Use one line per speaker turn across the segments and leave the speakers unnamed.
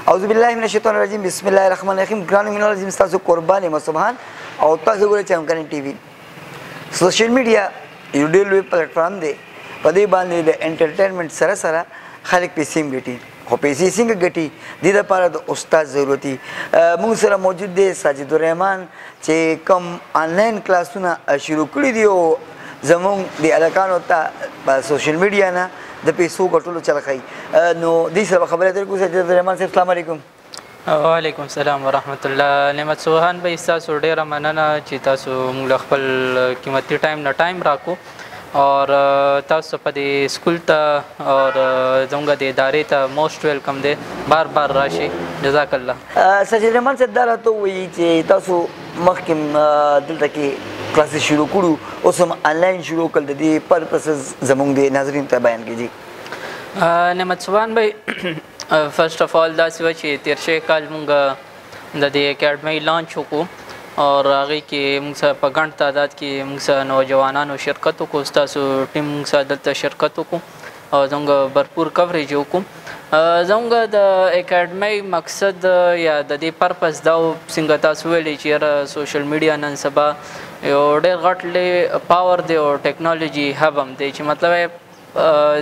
اعوذ بالله من الشیطان الرجیم بسم الله الرحمن الرحیم ګرانو مینوالو زم تاسو قربان یم سبحان او تاسو ګورئ چمکان ټي وي سوشل میډیا یو ډېر لوی پلیټفارم دی په دې باندې د انټرټینمنټ سره سره خلک پیسې هم ګټي خو پیسې څنګه ګټي دې لپاره د استاد ضرورتي موږ سره موجود دی ساجد الرحمن چې کوم آنلاین کلاسونه شروع کړي دي او زموږ د الکانو ته په سوشل میډیا نه د پیسو ګټلو چل ښایي نو دې سره خبرې اترې کوو ساجد الرحمن صاحب السلام علیکم
وعلیکم السلام ورحمت الله نعمت سوهان بھائی تاسو ډیره مننه چې تاسو موږ خپل قیمتي ټایم نه ټایم راکو اور تاسو په دې سکول ته اور زموږ د ادارې ته موسټ ویلکم دی بار بار راشي جزاک الله
ساجد الرحمن صاحب دا راته ووایي چې تاسو مخکې دلته کې کلاسز شروع کړو اوس هم آنلاین شروع کړل د دې پرپسز زموږ د ناظرینو ته بیان کړي
نعمت سوهان بھائی فرسٹ آف آل داسې وه چې تېر شوی کال مونږ د دې اکیډمۍ لانچ وکړو اور هغې کې موږ سره په ګڼ تعداد کې موږ سره نوجوانانو شرکت وکړو ستاسو ټیم موږ سره دلته شرکت وکړو او زموږ بھرپور کوریج وکړو زموږ د اکیډمۍ مقصد یا د دې پرپس دا څنګه تاسو ویلي چې یاره سوشل میډیا نن سبا یو ډېر غټ پاور دی او ټیکنالوژي هب هم دی چې مطلب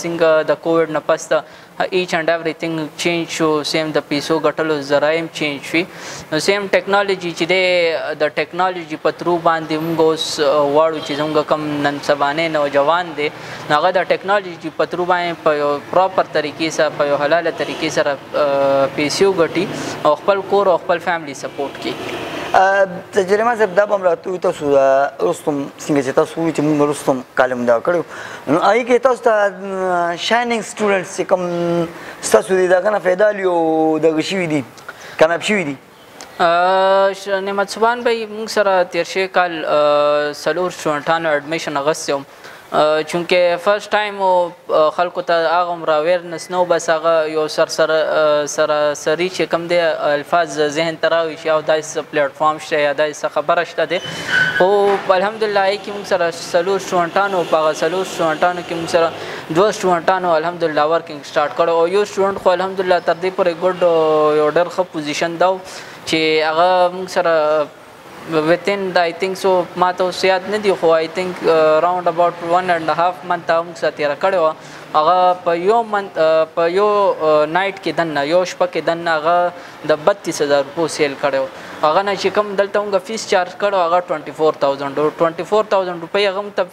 څنګه د کووډ نه پس ایچ اینڈ ایوریثینګ چینج شو سیم د پیسو ګټلو ذرایم چینج شوي نو سیم ټیکنالوژي چې دی د ټیکنالوژي په ترو باندې موږ اوس غواړو چې زموږ کوم نن سبانې نوجوان دی نو هغه د ټیکنالوژي په ترو باندې په یو پراپر طریقې سره په یو حلاله طریقې سره پیسې وګټي او خپل کور او خپل فیملی سپورټ کړي
ساجد الرحمن صاحب دا به هم راته ووایي تاسو رستم څنګه چې تاسو ووایي چې موږ رستم کالم دا کړی نو هغې کې تاسو ته شاینینګ سټوډنټس چې کوم ستاسو د هغه نه فایده لي او دغه شوي دي کامیاب شوي دي
نعمت سبحان بھائی موږ سره تېر شوی کال 4 سټوډنټانو اډمیشن اخیستی وم چونکې فرسټ ټایم خلکو ته هغه عمره اویرنس نه و بس هغه یو سراسري چې کوم دی الفاظ ذهن ته راوي چې او داسې څه پلیټفارم شته یا داسې څه خبره شته دی خو الحمدلله هغې کې موږ سره 4 سټوډنټانو په هغه 4 سټوډنټانو کې موږ سره 2 سټوډنټانو الحمدلله ورکینګ سټارټ کړی او یو سټوډنټ خو الحمدلله تر دې پورې ګډ یو ډېر ښه پوزیشن دا و چې هغه موږ سره within I think so ما ته اوس یاد نه دي خو I think round about 1.5 month موږ سره تېره کړې وه هغه په یو نایټ کې دننه یو شپه کې دننه هغه د 32,000 روپو سیل کړی و هغه نه چې کوم دلته موږ فیس چارج کړو هغه 24,000 روپۍ هغه موږ ته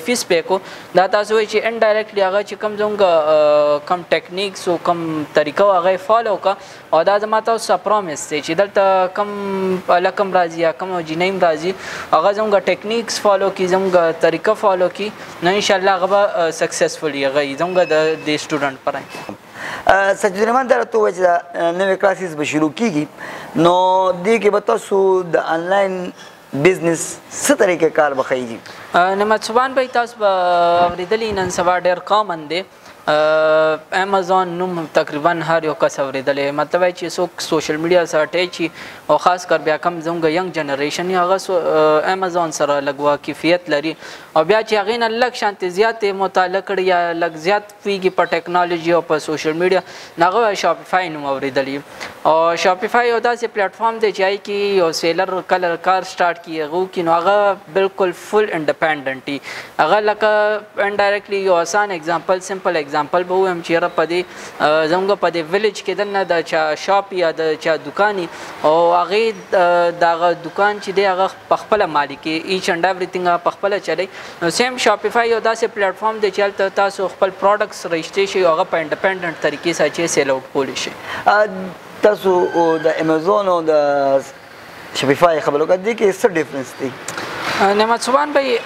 فیس پې کړو دا تاسو وایي چې انډایرکټلی هغه چې کوم زموږ کم ټیکنیکس او کم طریقه و هغه یې فالو کړه او دا زما ته اوس پرومیس دی چې دلته کم هلک هم راځي یا کم جینۍ هم راځي هغه زموږ ټیکنیکس فالو کړي زموږ طریقه فالو کړي نو انشاءالله هغه به سکسسفل وي هغه زموږ د سټوډنټ پرای
ساجد الرحمن دا راته ووایي چې دا نوې کلاسز به شروع کېږي نو دې کې به تاسو د آنلاین بزنس څه طریقې کار به ښیي
نعمت سبحان بھائی تاسو به اورېدلي نن سبا ډېر کامن دی امازون نوم تقریبا هر یو کس اورېدلی مطلب چې څوک سوشل میډیا سره اټیچ وي او خاص کر بیا کم زموږ ینګ جنریشن وي هغه امازون سره لږ واقفیت لري او بیا چې هغې نه لږ شانتې زیاتې مطالعه کړي یا لږ زیات پوهېږي په ټیکنالوژي او په سوشل میډیا نو هغه شاپیفای نوم اورېدلی او شاپیفای یو داسې پلیټفارم دی چې هغې کې یو سیلر کله کار سټارټ کړي هغه وکړي نو هغه بالکل فل انډیپینډنټ وي هغه لکه انډایرکټلی یو آسان اگزامپل سمپل اگزامپل به ووایم چې یاره په دې زموږ په دې ویلیج کې دننه د چا شاپ یا د چا دوکان او هغې د هغه دوکان چې دی هغه په خپله مالکي ایچ اینډ ایوریثینګ هغه په خپله چلی نو سیم شاپیفای یو داسې پلیټفارم دی چې هلته تاسو خپل پروډکټس رجسټر شي او هغه په انډیپینډنټ طریقې سره چې سیل آوټ کولی شي
تاسو د امیزون او د شاپیفای خبرو کړه دې کې څه ډفرنس دی
نعمت سبحان بھائی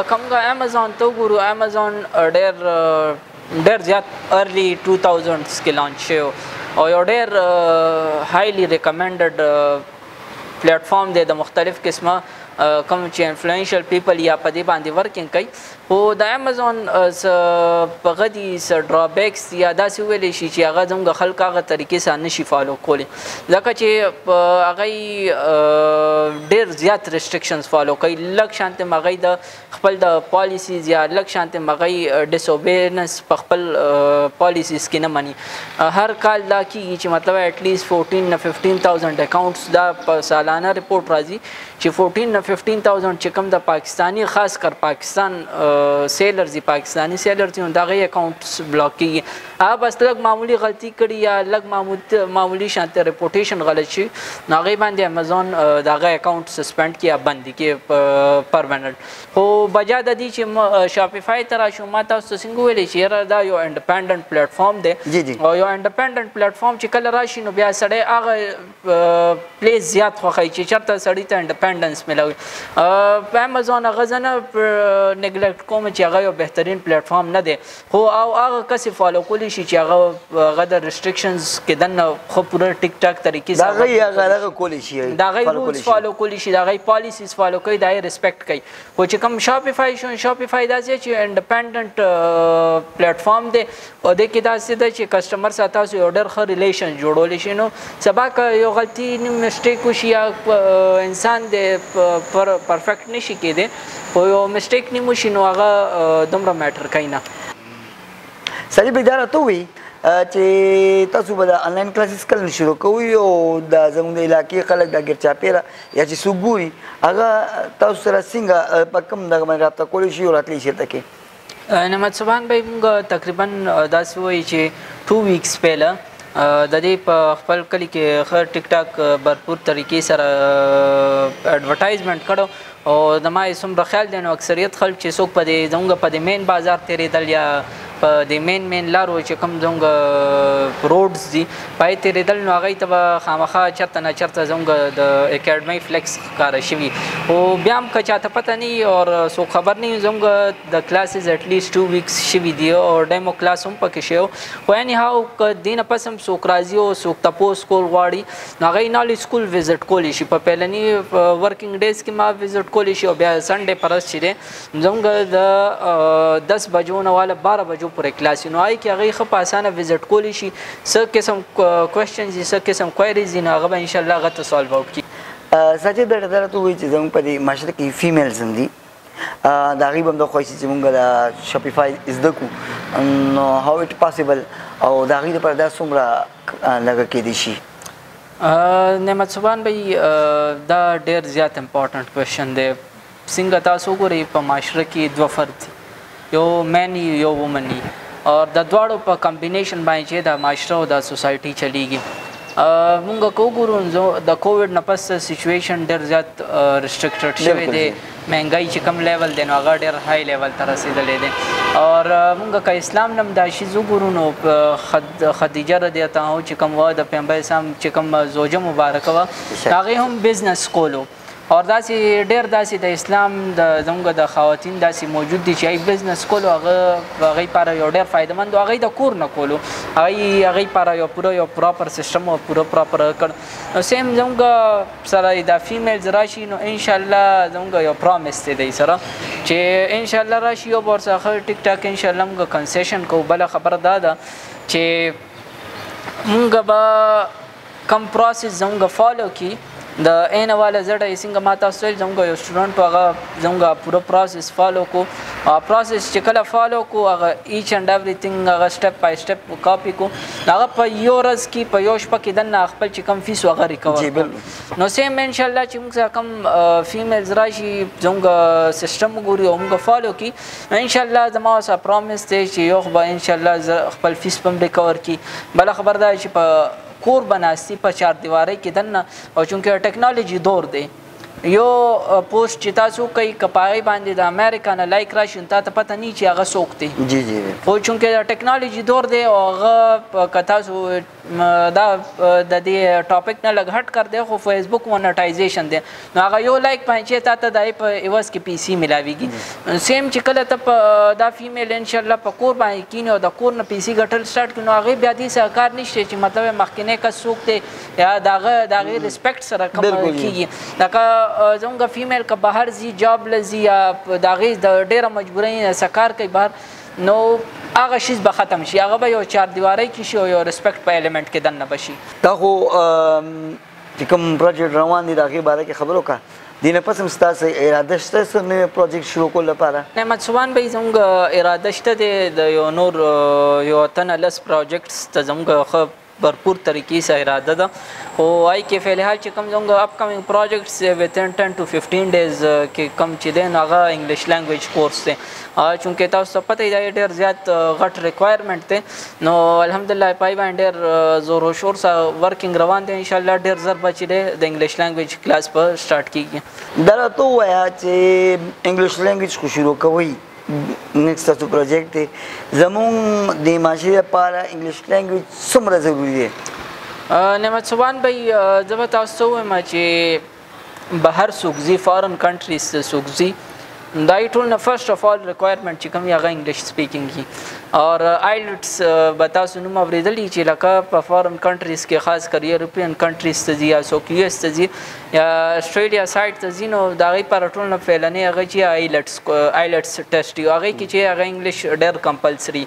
کوم امیزون ته وګورو امیزون ډېر زیات ارلی 2000s کې لانچ شوی او یو ډېر هایلی ریکمنډډ پلیټفارم دی د مختلف قسمه کوم چې انفلوئنشل پیپل یا په دې باندې ورکینګ کوي خو د امیزون په غدي س ډرابیکس یا داسې ویلی شي چې هغه زموږ خلک هغه طریقې سره نشي فالو کولی ځکه چې هغه ډېر زیات ریسټرکشنز فالو کوي لږ شانتې هغوی د خپل د پالیسیز یا لږ شانتې هغوی ډسوبینس په خپل پالیسیز کې نه مني هر کال دا کېږي چې مطلب اټلیسټ 14 نه 15,000 اکاؤنټس دا په سالانه رپورټ راځي چې 14 نه 15,000 چې کوم د پاکستانی خاص کر پاکستان سیلرز دي پاکستانی سیلرز دي د هغوی اکاؤنټس بلاک کېږي هغه بس لږ معمولي غلطي کړي یا لږ معمولي شانتې رپوټیشن غلط شي نو هغوی باندې امیزون د هغه اکاؤنټ سسپینډ کړي یا بند کړي پرمننټ خو بجا د دې چې شاپیفای ته راشو ما تاسو ته څنګه ویلی چې یاره دا یو انډیپینډنټ پلیټفارم دی او یو انډیپینډنټ پلیټفارم چې کله راشي نو بیا سړی هغه پلیس زیات خوښوي چې چېرته سړي ته انډیپینډنس میلوي په امیزون هغه زه نه نیګلیکټ کوم چې هغه یو بهترین پلیټفارم نه دی خو او هغه کسې فالو کولی شي چې هغه د ریسټرکشنز کې دننه خو پوره ټیک ټاک طریقې
سره هغه کولی شي
د هغوی رولز فالو کولی شي د هغوی پالیسیز فالو کوي د هغې ریسپیکټ کوي خو چې کوم شاپیفای شو شاپیفای داسې چې انډیپینډنټ پلیټفارم دی او دې کې داسې ده چې کسټمر سره تاسو یو ډېر ښه ریلیشن جوړولی شي نو سبا که یو غلطي مسټیک وشي یا انسان دی پرفیکټ نشي کېدی خو یو مسټیک نیم وشي نو هغه دومره میټر کوي نه
سړي به دا راته ووایي چې تاسو به د انلاین کلاسز کله شروع کوئ او د زموږ د علاقې خلک د ګیر چاپېره یا چې څوک ګوري هغه تاسو سره څنګه په کوم دغه باندې رابطه کولی شي او راتلی شي ته کې
نعمت سبحان بھائی موږ تقریبا داسې وایي چې 2 ویکس پهله د دې په خپل کلي کې ښه ټیک ټاک برپور طریقې سره اډورټایزمنټ کړو او زما یې څومره خیال دی نو اکثریت خلک چې څوک په دې زموږ په دې مین بازار تېرېدل یا په د مین لارو چې کوم زموږ روډز دي پای تېرېدل نو هغوی ته به خامخا چېرته نه چېرته زموږ د اکیډمۍ فلیکس ښکاره شوي خو بیا هم که چاته پته نه وي او څوک خبر نه وي زموږ د کلاسز اټلیسټ 2 ویکس شوي دي او ډیمو کلاس هم پکې شوی خو ایني هاو که دې نه پس هم څوک راځي او څوک تپوس کول غواړي نو هغوی نالج سکول وزټ کولی شي په پیلني ورکینګ ډیز کې ما وزټ کولی شي او بیا سنډې پرس چې دی زموږ د 10 بجو نه واله 12 بجو پورې کلاس نو هغې کې هغوی ښه په اسانه وزټ کولی شي څه قسم کوېسچنز دي څه قسم کویریز دي نو هغه به انشاءالله هغه ته سالو آوټ کړي
ساجد دا راته ووایي چې زموږ په دې معاشره کې فیمیلز هم دي د هغوی به هم دا خوښ چې موږ د شاپیفای زده کړو نو هاو اټ پاسبل او د هغوی دپاره دا څومره لږه کیدی شي
نعمت سبحان بھائی دا ډېر زیات امپورټنټ کوېشن دی څنګه تاسو وګورئ په معاشره کې 2 فرد دي یو مین یو وومن وي او د دواړو په کمبینیشن باندې چې د معاشره او د سوسایټي چلیږي مونږ که وګورو د کووډ نه پس سچویشن ډېر زیات ریسټرکټډ شوی دی مهنګای چې کم لیول دی نو هغه ډېر های لیول ته رسېدلی دی او مونږ که اسلام نه هم دا شیز وګورو نو خدیجه رضی الله عنها چې کوم وه د پیغمبر اسلام چې کوم زوجه مبارکه وه هغې هم بزنس کولو اور داسې ډېر داسې د اسلام د زموږ د خواتین داسې موجود دي چې هغوی بزنس کولو هغوی لپاره یو ډېر فایدهمند هغوی د کور نه کولو هغوی لپاره یو پوره یو پراپر سیسټم او پوره پراپر کړ نو سیم زموږ سره دا فیمیلز راشي نو انشاءالله زموږ یو پرامیس دی دی سره چې انشاءالله راشي یو به ورسره ښه ټیک ټاک انشاءالله موږ کنسیشن کوو بله خبره دا ده چې موږ به کم پروسس زموږ فالو کړي د عین والا زړه یې څنګه ما تاسو ویل زموږ یو سټوډنټ و هغه زموږ پوره پروسس فالو کو پروسس چې کله فالو کو هغه ایچ اینډ ایوریثینګ هغه سټپ بای سټپ کاپي کو هغه په یو ورځ کې په یو شپه کې دننه خپل چې کم فیس هغه ریکور نو سیم انشاءالله چې موږ سره کم فیمیلز راشي زموږ سیسټم وګوري او موږ فالو کړي نو انشاءالله زما سره پرومیس دی چې یو خو به انشاءالله خپل فیس په هم ریکور کړي بله خبر دا چې په کور بناستی په 4 دیوارۍ کې دننه او چونکې ټیکنالوژي دور دی یو پوسټ چې تاسو کوي که په هغې باندې د امریکا نه لایک راشي نو تا ته پته نه چې هغه څوک دی خو چونکې د ټیکنالوژي دور دی او هغه که تاسو دا د دې ټاپک نه لږ هټ کر دی خو فیسبوک مونټایزیشن دی نو هغه یو لایک باندې چې تا ته د هغې په عوض کې پیسې میلاویږي سیم چې کله ته په دا فیمیل انشاءالله په کور باندې کینې او د کور نه پیسې ګټل سټارټ کړي نو هغې بیا دې سره کار نشته چې مطلب یې مخکینی کس څوک دی یا د هغې ریسپیکټ سره کم کېږي لکه زموږ فیمیل که بهر ځي جاب لځي یا د هغې د ډېره مجبورۍ څخه کار کوي بهر نو هغه شیز به ختم شي هغه به یو چاردیوارۍ کې شي او یو ریسپیکټ په ایلیمنټ کې دننه به شي
دا خو چې کوم پروجیکټ روان دي د هغې باره کې خبرې وکړه دې نه پس هم ستاسو اراده شته څه نوی پروجیکټ شروع کولو لپاره
نعمت سبحان بھائی زموږ اراده شته دی د یو نور یو اتنه لس پروجیکټس ته زموږ ښه भरपूर तरीके से इरादा था वो आई के फ़िलहाल कम जाऊँगा अपकमिंग प्रोजेक्ट्स विद इन 10 to 15 डेज़ के कम चीज़ें नागा इंग्लिश लैंग्वेज कोर्स से चूँकि तो सब पता ही डेर ज़्यादा घट रिक्वायरमेंट थे नो अल्हम्दुलिल्लाह पाई बाइन डेर ज़ोर शोर सा वर्किंग रवान थे इंशाल्लाह डेर ज़र बची दे द इंग्लिश लैंग्वेज क्लास पर स्टार्ट की
दरा तो हुआ इंग्लिश लैंग्वेज को शुरू कवई नेक्स्ट तاسو پروجیکټ دی زمون د معاشرې لپاره انګلیش لینګویج څومره ضروری دی
نعمت سبحان بھائی زه به تاسو ته ووایم چې بهر څوک ځي فارن کنټریز ته څوک ځي دا یې ټول نه فرسټ اف آل ریکوایرمنټ چې کوم هغه انګلیش سپیکینګ وي اور آیلټس به تاسو نوم اورېدلی چې لکه په فارن کنټریز کې خاص کر یورپین کنټریز ته ځي یا څوک یو ایس ته ځي یا اسټریلیا سایډ ته ځي نو د هغې لپاره ټول نه فعلنۍ هغه چې آیلټس ټیسټ وي هغې کې چې هغه انګلیش ډېر کمپلسري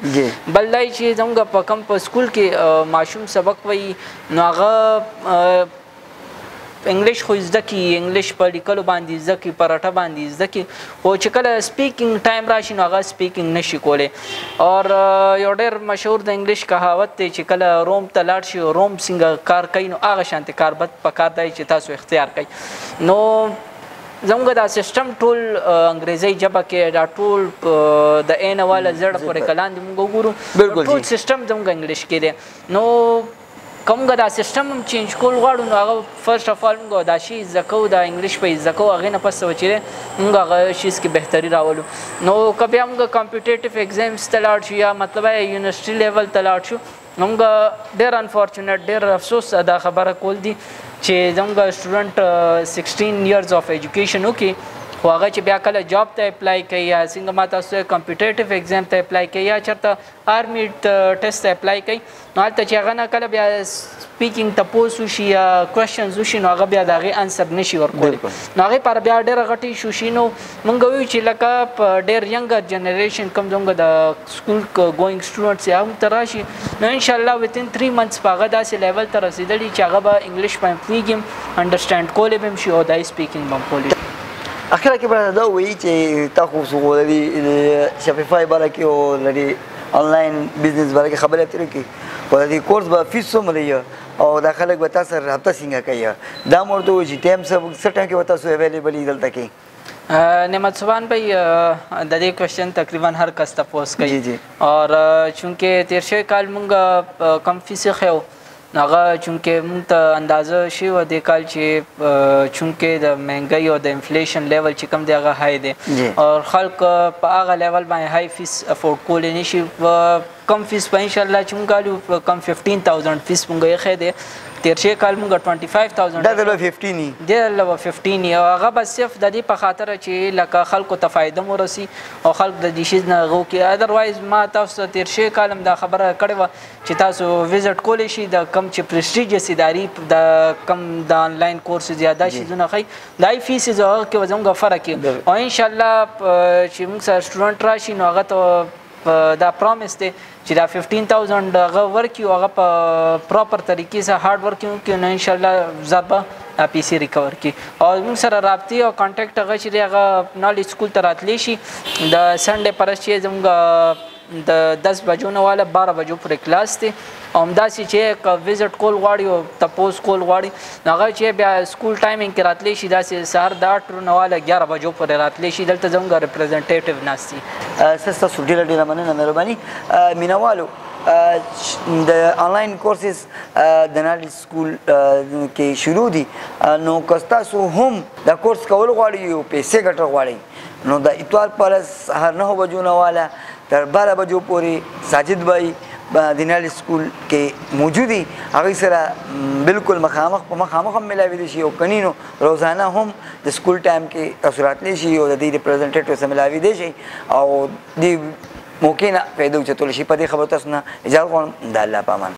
بل دا چې زموږ په کم په سکول کې ماشوم سبق وایي نو هغه انګلیش خو زده کی انګلیش په لیکلو باندې زده کی پراټه باندې زده کی او چې کله سپیکینګ ټایم راشي نو هغه سپیکینګ نشي کولی اور یو ډېر مشهور د انګلیش کهاوت دی چې کله روم ته لاړ شي روم څنګه کار کوي نو هغه شانتې کار بد پکار دی چې تاسو اختیار کوئ نو زموږ دا سیسټم ټول انګریزي ژبه کې دا ټول د ا نه والا زړه پورې کلان دی موږ وګورو ټول سیسټم زموږ انګلیش کې دی نو کومګه دا سیستم هم چینج کول غواړو نو هغه فرسټ اف آل موږ دا شی زده کوو دا انګلیش په زده کوو هغې نه پس څه چې دی موږ هغه شیز کې بهتري راولو نو که بیا موږ کمپیټیټیو ایګزامس ته لاړ شو یا مطلب یونیورسټي لیول ته لاړ شو نو موږ ډېر انفارچونیټ ډېر افسوس دا خبره کول دي چې زموږ سټوډنټ 16 years of education وکړي خو هغه چې بیا کله جاب ته اپلای کوي یا څنګه ما تاسو کمپیټیټیو ایګزام ته اپلای کوي یا چېرته آرمي ټیسټ ته اپلای کوي نو هلته چې هغه نه کله بیا سپیکینګ تپوس وشي یا کوېشنز وشي نو هغه بیا د هغې انسر نشي ورکولی نو هغې لپاره بیا ډېره غټې ایشو شي نو موږ وایو چې لکه په ډېر ینګر جنریشن کوم زموږ د سکول ګوینګ سټوډنټس یا هم ته راشي نو انشاءالله وتین 3 months په هغه داسې لیول ته رسېدلي چې هغه به انګلیش به هم پوهېږي انډرسټینډ کولی به هم شي او دا یې سپیکینګ به هم کولی شي
اخیرا کې به دا وایي چې تاسو لري شپیفای باره کې او لري آنلاین بزنس باره کې خبرې اترې کوي خو د دې کورس به فیس څومره وي او دا خلک به تاسو سره رابطه څنګه کوي دا مو ورته وایي چې ټایم څه ټایم کې به تاسو اویلیبل یې دلته کوي
نعمت سبحان بھائی د دې کوېشن تقریبا هر کس تپوس کوي اور چونکې تیر شوی کال موږ کم فیس ایښی هغه چونکې موږ ته اندازه شوی وه دې کال چې چونکې د مهنګۍ او د انفلیشن لیول چې کوم دی هغه های دی او خلک په هغه لیول باندې های فیس افورډ کولی نه شي کم فیس به انشاءالله چې موږ کالو کم 15,000 فیس موږ ایښی دی تیر شوی کال موږ 25,000
دا دلته 15 دی
دلته 15 او هغه به صرف د دې په خاطر چې لکه خلکو ته فایده مو رسي او خلک د دې شیز نه هغه وکړي ادروایز ما تاسو ته تیر شوی کال هم دا خبره کړې وه چې تاسو وزټ کولی شي د کم چې پرسټیجس ادارې د کم د آنلاین کورسز یا دا شیزونه ښایي دا یې فیسز او هغه کې به زموږ فرق وي او انشاءالله چې موږ سره سټوډنټ راشي نو هغه ته دا پرومیس دی چې دا 15,000 هغه ورکړي او هغه په پراپر طریقې سره هارډ ورک وکړي نو انشاءالله زر به پیسې ریکور کړي او موږ سره رابطې او کانټیکټ هغه چې دی هغه نالج سکول ته راتلی شي د سنډې پرست چې زموږ د 10 بجو نه والا 12 بجو پورې کلاس دی او همداسې چې وزټ کول غواړي او تپوس کول غواړي نو هغه چې بیا سکول ټایمینګ کې راتلی شي داسې سهار د 8 نه والا 11 بجو پورې راتلی شي دلته زموږ ریپرزنټیټیو ناست دي
ستاسو ډېره ډېره مننه مهرباني مینوالو د آنلاین کورسز د نالج سکول کې شروع دي نو که تاسو هم دا کورس کول غواړئ او پیسې ګټل غواړئ نو د اتوار پر سهار 9 بجو نه والا تر 12 بجو پورې ساجد بھائی د نالج سکول کې موجودي هغوی سره بالکل مخامخ په مخامخ هم ملاویدلی شي او کنی نو روزانه هم د سکول ټایم کې تاسو راتلی شي او د دې ریپرزنټیټیو سره ملاویدلی شي او دې موقع نه فایده اوچتولی شي په دې خبرو تاسو نه اجازه غواړم د الله په امان